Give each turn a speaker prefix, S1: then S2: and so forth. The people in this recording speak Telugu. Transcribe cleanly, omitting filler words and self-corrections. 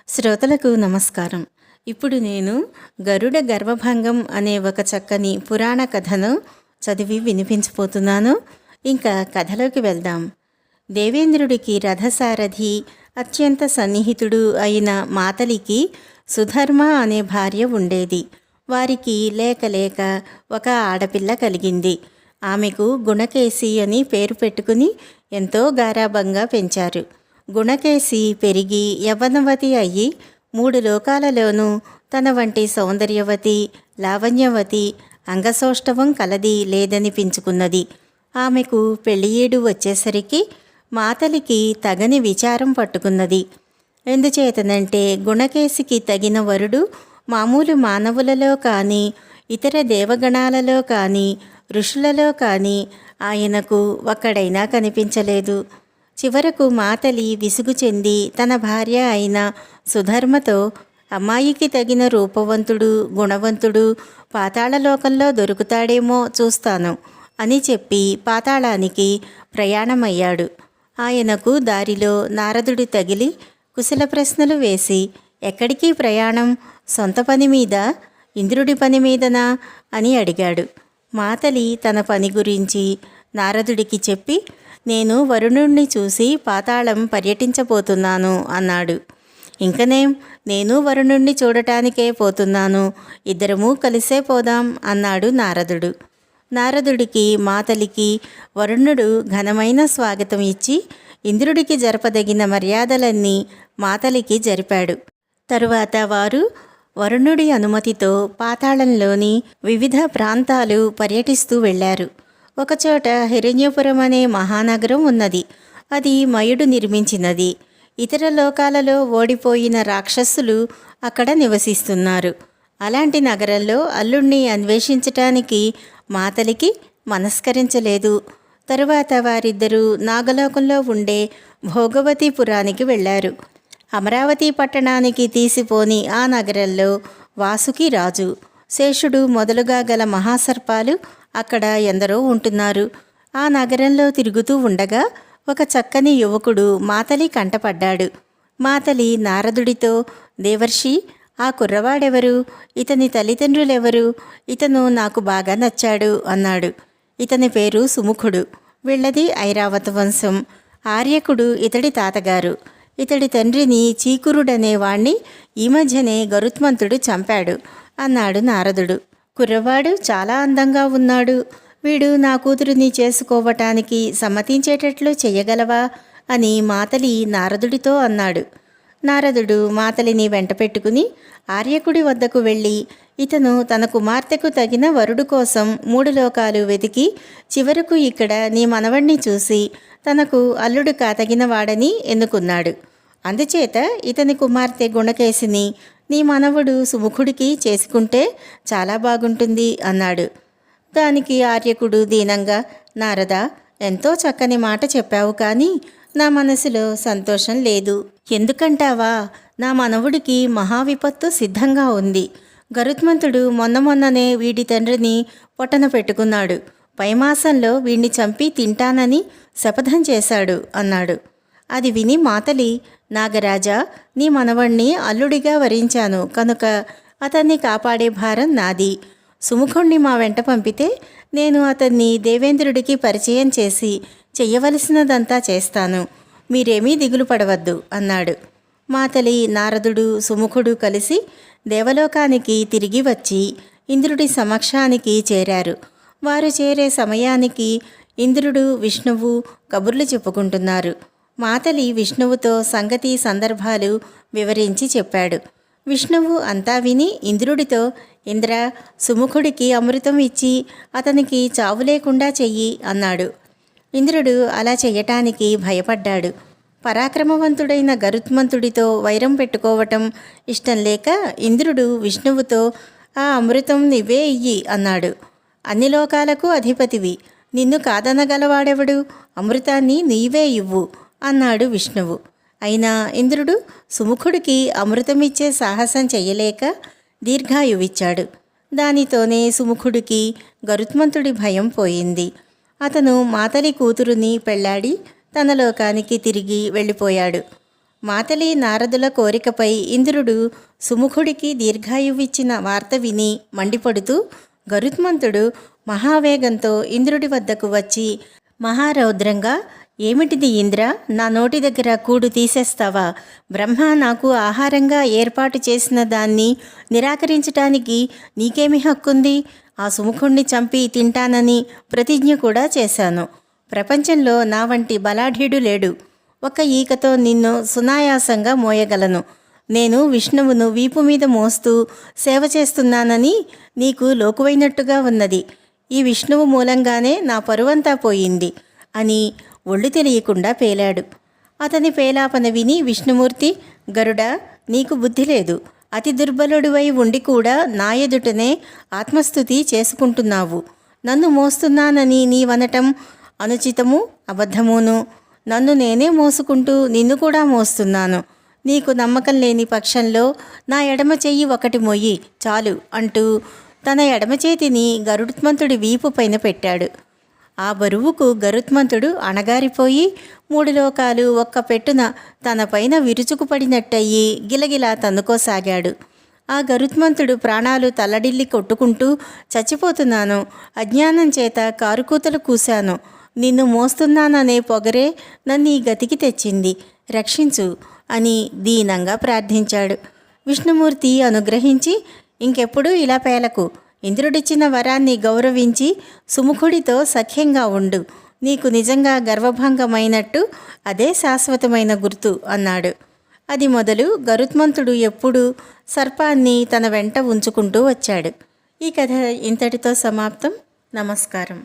S1: శ్రోతలకు నమస్కారం. ఇప్పుడు నేను గరుడ గర్వభంగం అనే ఒక చక్కని పురాణ కథను చదివి వినిపించబోతున్నాను. ఇంకా కథలోకి వెళ్దాం. దేవేంద్రుడికి రథసారథి అత్యంత సన్నిహితుడు అయిన మాతలికి సుధర్మ అనే భార్య ఉండేది. వారికి లేక లేక ఒక ఆడపిల్ల కలిగింది. ఆమెకు గుణకేసి అని పేరు పెట్టుకుని ఎంతో గారాబంగా పెంచారు. గుణకేసి పెరిగి యవ్వనవతి అయ్యి 3 లోకాలలోనూ తన వంటి సౌందర్యవతి, లావణ్యవతి, అంగసౌష్ఠవం కలది లేదనిపించుకున్నది. ఆమెకు పెళ్ళియేడు వచ్చేసరికి మాతలికి తగని విచారం పట్టుకున్నది. ఎందుచేతనంటే గుణకేసికి తగిన వరుడు మామూలు మానవులలో కానీ, ఇతర దేవగణాలలో కానీ, ఋషులలో కానీ ఆయనకు ఒక్కడైనా కనిపించలేదు. చివరకు మాతలి విసుగు చెంది తన భార్య అయిన సుధర్మతో, అమ్మాయికి తగిన రూపవంతుడు, గుణవంతుడు పాతాళలోకంలో దొరుకుతాడేమో చూస్తాను అని చెప్పి పాతాళానికి ప్రయాణమయ్యాడు. ఆయనకు దారిలో నారదుడు తగిలి కుశల ప్రశ్నలు వేసి, ఎక్కడికి ప్రయాణం? సొంత పని మీద, ఇంద్రుడి పని మీదనా అని అడిగాడు. మాతలి తన పని గురించి నారదుడికి చెప్పి, నేను వరుణుణ్ణి చూసి పాతాళం పర్యటించబోతున్నాను అన్నాడు. ఇంకనేం, నేను వరుణుణ్ణి చూడటానికే పోతున్నాను, ఇద్దరము కలిసే పోదాం అన్నాడు నారదుడు. నారదుడికి మాతలికి వరుణుడు ఘనమైన స్వాగతం ఇచ్చి ఇంద్రుడికి జరపదగిన మర్యాదలన్నీ మాతలికి జరిపాడు. తరువాత వారు వరుణుడి అనుమతితో పాతాళంలోని వివిధ ప్రాంతాలు పర్యటిస్తూ వెళ్ళారు. ఒకచోట హిరణ్యపురం అనే మహానగరం ఉన్నది. అది మయుడు నిర్మించినది. ఇతర లోకాలలో ఓడిపోయిన రాక్షసులు అక్కడ నివసిస్తున్నారు. అలాంటి నగరంలో అల్లుణ్ణి అన్వేషించటానికి మాతలికి మనస్కరించలేదు. తరువాత వారిద్దరూ నాగలోకంలో ఉండే భోగవతీపురానికి వెళ్ళారు. అమరావతి పట్టణానికి తీసిపోని ఆ నగరంలో వాసుకి రాజు, శేషుడు మొదలుగా గల మహాసర్పాలు అక్కడ ఎందరో ఉంటున్నారు. ఆ నగరంలో తిరుగుతూ ఉండగా ఒక చక్కని యువకుడు మాతలి కంటపడ్డాడు. మాతలి నారదుడితో, దేవర్షి, ఆ కుర్రవాడెవరు? ఇతని తల్లిదండ్రులెవరు? ఇతను నాకు బాగా నచ్చాడు అన్నాడు. ఇతని పేరు సుముఖుడు. వీళ్ళది ఐరావత వంశం. ఆర్యకుడు ఇతడి తాతగారు. ఇతడి తండ్రిని చీకురుడనేవాణ్ణి ఈ మధ్యనే గరుత్మంతుడు చంపాడు అన్నాడు నారదుడు. కుర్రవాడు చాలా అందంగా ఉన్నాడు. వీడు నా కూతురుని చేసుకోవటానికి సమ్మతించేటట్లు చెయ్యగలవా అని మాతలి నారదుడితో అన్నాడు. నారదుడు మాతలిని వెంట పెట్టుకుని ఆర్యకుడి వద్దకు వెళ్ళి, ఇతను తన కుమార్తెకు తగిన వరుడు కోసం 3 లోకాలు వెతికి చివరకు ఇక్కడ నీ మనవణ్ణి చూసి తనకు అల్లుడు కాతగిన వాడని ఎన్నుకున్నాడు. అందుచేత ఇతని కుమార్తె గుణకేసిని నీ మనవడు సుముఖుడికి చేసుకుంటే చాలా బాగుంటుంది అన్నాడు. దానికి ఆర్యకుడు దీనంగా, నారద, ఎంతో చక్కని మాట చెప్పావు, కానీ నా మనసులో సంతోషం లేదు. ఎందుకంటావా? నా మనవుడికి మహావిపత్తు సిద్ధంగా ఉంది. గరుత్మంతుడు మొన్ననే వీడి తండ్రిని పొట్టన పెట్టుకున్నాడు. పైమాసంలో వీణ్ణి చంపి తింటానని శపథం చేశాడు అన్నాడు. అది విని మాతలి, నాగరాజా, నీ మనవణ్ణి అల్లుడిగా వరించాను కనుక అతన్ని కాపాడే భారం నాది. సుముఖుణ్ణి మా వెంట పంపితే నేను అతన్ని దేవేంద్రుడికి పరిచయం చేసి చెయ్యవలసినదంతా చేస్తాను. మీరేమీ దిగులు పడవద్దు అన్నాడు. మాతలి, నారదుడు, సుముఖుడు కలిసి దేవలోకానికి తిరిగి వచ్చి ఇంద్రుడి సమక్షానికి చేరారు. వారు చేరే సమయానికి ఇంద్రుడు, విష్ణువు కబుర్లు చెప్పుకుంటున్నారు. మాతలి విష్ణువుతో సంగతి సందర్భాలు వివరించి చెప్పాడు. విష్ణువు అంతా విని ఇంద్రుడితో, ఇంద్ర, సుముఖుడికి అమృతం ఇచ్చి అతనికి చావు లేకుండా చెయ్యి అన్నాడు. ఇంద్రుడు అలా చెయ్యటానికి భయపడ్డాడు. పరాక్రమవంతుడైన గరుత్మంతుడితో వైరం పెట్టుకోవటం ఇష్టం లేక ఇంద్రుడు విష్ణువుతో, ఆ అమృతం నువ్వే ఇయ్యి అన్నాడు. అన్ని లోకాలకు అధిపతివి, నిన్ను కాదనగలవాడెవడు? అమృతాన్ని నీవే ఇవ్వు అన్నాడు విష్ణువు. అయినా ఇంద్రుడు సుముఖుడికి అమృతమిచ్చే సాహసం చెయ్యలేక దీర్ఘాయువిచ్చాడు. దానితోనే సుముఖుడికి గరుత్మంతుడి భయం పోయింది. అతను మాతలి కూతురుని పెళ్లాడి తన లోకానికి తిరిగి వెళ్ళిపోయాడు. మాతలి నారదుల కోరికపై ఇంద్రుడు సుముఖుడికి దీర్ఘాయువిచ్చిన వార్త విని మండిపడుతూ గరుత్మంతుడు మహావేగంతో ఇంద్రుడి వద్దకు వచ్చి మహారౌద్రంగా, ఏమిటిది ఇంద్ర, నా నోటి దగ్గర కూడు తీసేస్తావా? బ్రహ్మ నాకు ఆహారంగా ఏర్పాటు చేసిన దాన్ని నిరాకరించటానికి నీకేమి హక్కుంది? ఆ సుముఖుణ్ణి చంపి తింటానని ప్రతిజ్ఞ కూడా చేశాను. ప్రపంచంలో నా వంటి బలాఢ్యుడు లేడు. ఒక ఈకతో నిన్ను సునాయాసంగా మోయగలను. నేను విష్ణువును వీపు మీద మోస్తూ సేవ చేస్తున్నానని నీకు లోకువైనట్టుగా ఉన్నది. ఈ విష్ణువు మూలంగానే నా పరువంతా పోయింది అని ఒళ్ళు తెలియకుండా పేలాడు. అతని పేలాపన విని విష్ణుమూర్తి, గరుడా, నీకు బుద్ధి లేదు. అతి దుర్బలుడివై ఉండి కూడా నా ఎదుటనే ఆత్మస్థుతి చేసుకుంటున్నావు. నన్ను మోస్తున్నానని నీవనటం అనుచితము, అబద్ధమును. నన్ను నేనే మోసుకుంటూ నిన్ను కూడా మోస్తున్నాను. నీకు నమ్మకం లేని పక్షంలో నా ఎడమ చెయ్యి ఒకటి మొయ్యి చాలు అంటూ తన ఎడమ చేతిని గరుత్మంతుడి వీపు పైన పెట్టాడు. ఆ బరువుకు గరుత్మంతుడు అణగారిపోయి 3 లోకాలు ఒక్క పెట్టున తన పైన విరుచుకుపడినట్టయి గిలగిలా తన్నుకోసాగాడు. ఆ గరుత్మంతుడు ప్రాణాలు తల్లడిల్లి కొట్టుకుంటూ, చచ్చిపోతున్నాను, అజ్ఞానం చేత కారుకూతలు కూశాను, నిన్ను మోస్తున్నాననే పొగరే నన్ను ఈ గతికి తెచ్చింది, రక్షించు అని దీనంగా ప్రార్థించాడు. విష్ణుమూర్తి అనుగ్రహించి, ఇంకెప్పుడూ ఇలా పేలకు, ఇంద్రుడిచ్చిన వరాన్ని గౌరవించి సుముఖుడితో సఖ్యంగా ఉండు. నీకు నిజంగా గర్వభంగమైనట్టు అదే శాశ్వతమైన గుర్తు అన్నాడు. అది మొదలు గరుత్మంతుడు ఎప్పుడూ సర్పాన్ని తన వెంట ఉంచుకుంటూ వచ్చాడు. ఈ కథ ఇంతటితో సమాప్తం. నమస్కారం.